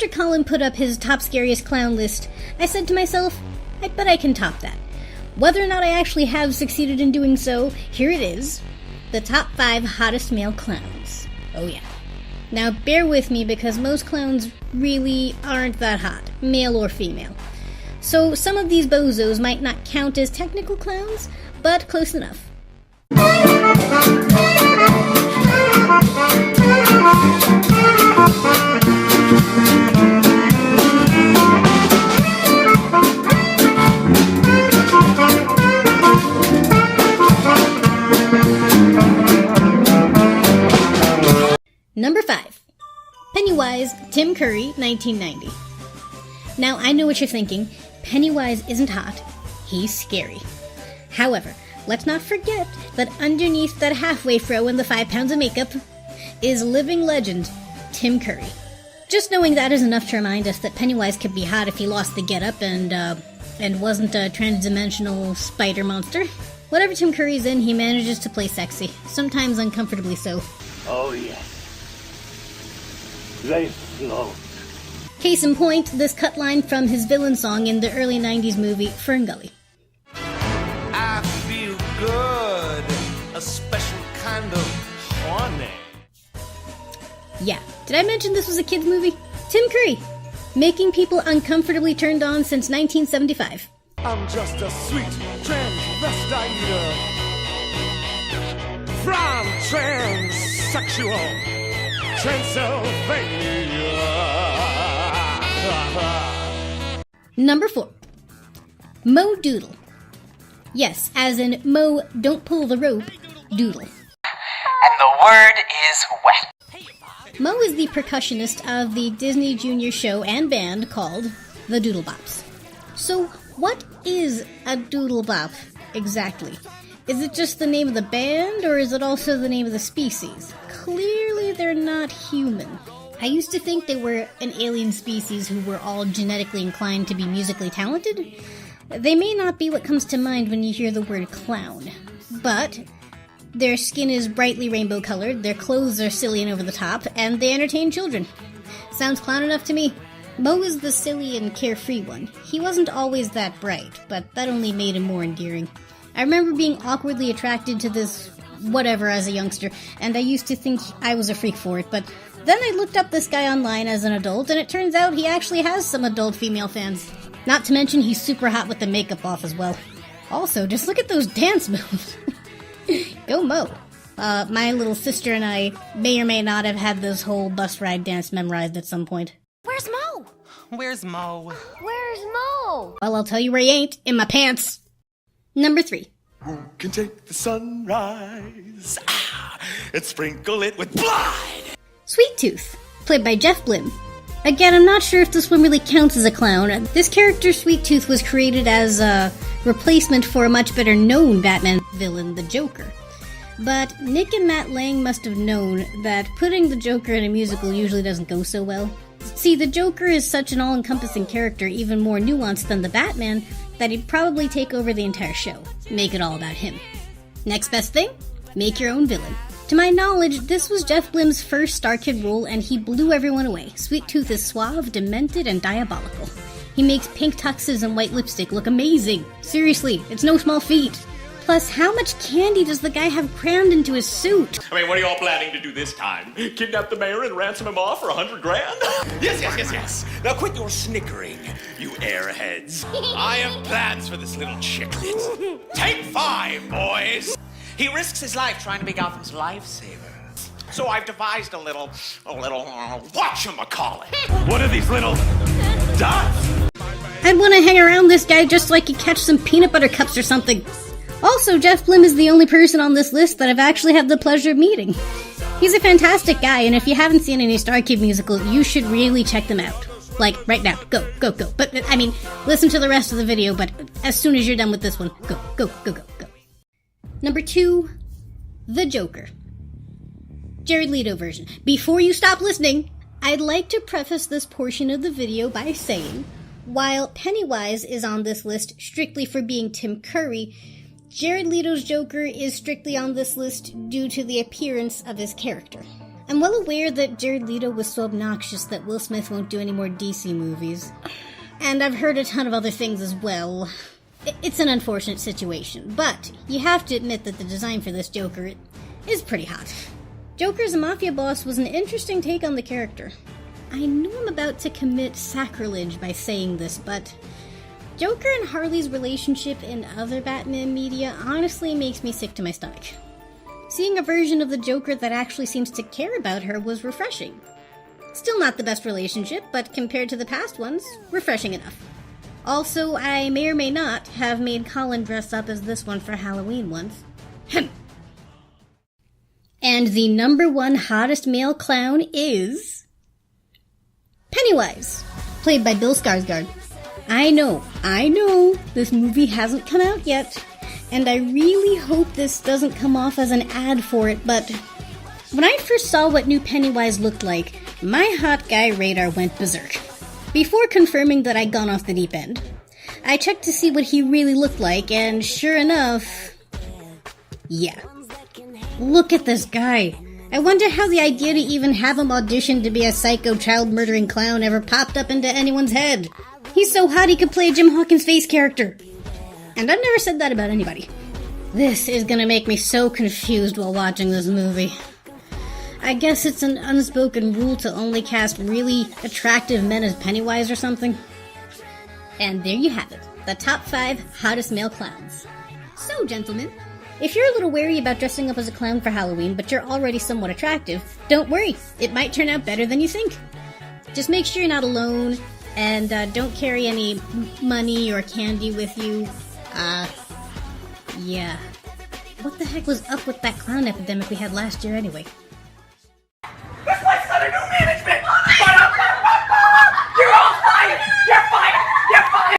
After Colin put up his top scariest clown list, I said to myself, I bet I can top that. Whether or not I actually have succeeded in doing so, here it is. The top 5 hottest male clowns. Oh yeah. Now bear with me because most clowns really aren't that hot, male or female. So some of these bozos might not count as technical clowns, but close enough. Number 5. Pennywise, Tim Curry, 1990. Now, I know what you're thinking. Pennywise isn't hot. He's scary. However, let's not forget that underneath that halfway fro and the 5 pounds of makeup is living legend, Tim Curry. Just knowing that is enough to remind us that Pennywise could be hot if he lost the getup and wasn't a transdimensional spider monster. Whatever Tim Curry's in, he manages to play sexy, sometimes uncomfortably so. Oh yes. They float. Case in point, this cut line from his villain song in the early 90s movie Ferngully. I feel good, a special kind of horny. Yeah, did I mention this was a kid's movie? Tim Curry, making people uncomfortably turned on since 1975. I'm just a sweet transvestite from transsexual Transylvania. Number 4. Mo Doodle. Yes, as in Mo, don't pull the rope, doodle. And the word is wet. Mo is the percussionist of the Disney Junior show and band called the Doodle Bops. So, what is a Doodle Bop exactly? Is it just the name of the band, or is it also the name of the species? Clearly they're not human. I used to think they were an alien species who were all genetically inclined to be musically talented. They may not be what comes to mind when you hear the word clown, but their skin is brightly rainbow colored, their clothes are silly and over the top, and they entertain children. Sounds clown enough to me. Mo is the silly and carefree one. He wasn't always that bright, but that only made him more endearing. I remember being awkwardly attracted to this whatever as a youngster, and I used to think I was a freak for it, but then I looked up this guy online as an adult, and it turns out he actually has some adult female fans. Not to mention he's super hot with the makeup off as well. Also, just look at those dance moves. Go Mo. My little sister and I may or may not have had this whole bus ride dance memorized at some point. Where's Mo? Where's Mo? Where's Mo? Well, I'll tell you where he ain't. In my pants. Number 3. Who can take the sunrise and sprinkle it with blood? Sweet Tooth, played by Jeff Blim. Again, I'm not sure if this one really counts as a clown. This character, Sweet Tooth, was created as a replacement for a much better known Batman villain, the Joker. But Nick and Matt Lang must have known that putting the Joker in a musical usually doesn't go so well. See, the Joker is such an all-encompassing character, even more nuanced than the Batman, that he'd probably take over the entire show. Make it all about him. Next best thing? Make your own villain. To my knowledge, this was Jeff Blim's first Star Kid role, and he blew everyone away. Sweet Tooth is suave, demented, and diabolical. He makes pink tuxes and white lipstick look amazing. Seriously, it's no small feat. Plus, how much candy does the guy have crammed into his suit? I mean, what are y'all planning to do this time? Kidnap the mayor and ransom him off for $100 grand? Yes. Now quit your snickering, you airheads. I have plans for this little chicklet. Take 5, boys. He risks his life trying to be Gotham's lifesaver. So I've devised a little whatchamacallit. What are these little dots? I'd want to hang around this guy just so I could catch some peanut butter cups or something. Also, Jeff Blim is the only person on this list that I've actually had the pleasure of meeting. He's a fantastic guy, and if you haven't seen any Star Kid musicals, you should really check them out. Like, right now. Go. But, I mean, listen to the rest of the video, but as soon as you're done with this one, go. Number 2, The Joker. Jared Leto version. Before you stop listening, I'd like to preface this portion of the video by saying, while Pennywise is on this list strictly for being Tim Curry, Jared Leto's Joker is strictly on this list due to the appearance of his character. I'm well aware that Jared Leto was so obnoxious that Will Smith won't do any more DC movies. And I've heard a ton of other things as well. It's an unfortunate situation, but you have to admit that the design for this Joker is pretty hot. Joker as a mafia boss was an interesting take on the character. I know I'm about to commit sacrilege by saying this, but Joker and Harley's relationship in other Batman media honestly makes me sick to my stomach. Seeing a version of the Joker that actually seems to care about her was refreshing. Still not the best relationship, but compared to the past ones, refreshing enough. Also, I may or may not have made Colin dress up as this one for Halloween once. And the number one hottest male clown is Pennywise, played by Bill Skarsgård. I know, this movie hasn't come out yet, and I really hope this doesn't come off as an ad for it, but when I first saw what new Pennywise looked like, my hot guy radar went berserk. Before confirming that I'd gone off the deep end, I checked to see what he really looked like, and sure enough, yeah. Look at this guy. I wonder how the idea to even have him audition to be a psycho child-murdering clown ever popped up into anyone's head. He's so hot he could play a Jim Hawkins face character. And I've never said that about anybody. This is gonna make me so confused while watching this movie. I guess it's an unspoken rule to only cast really attractive men as Pennywise or something. And there you have it, the top 5 hottest male clowns. So, gentlemen, if you're a little wary about dressing up as a clown for Halloween, but you're already somewhat attractive, don't worry, it might turn out better than you think. Just make sure you're not alone, and don't carry any money or candy with you. Yeah. What the heck was up with that clown epidemic we had last year anyway? This place got a new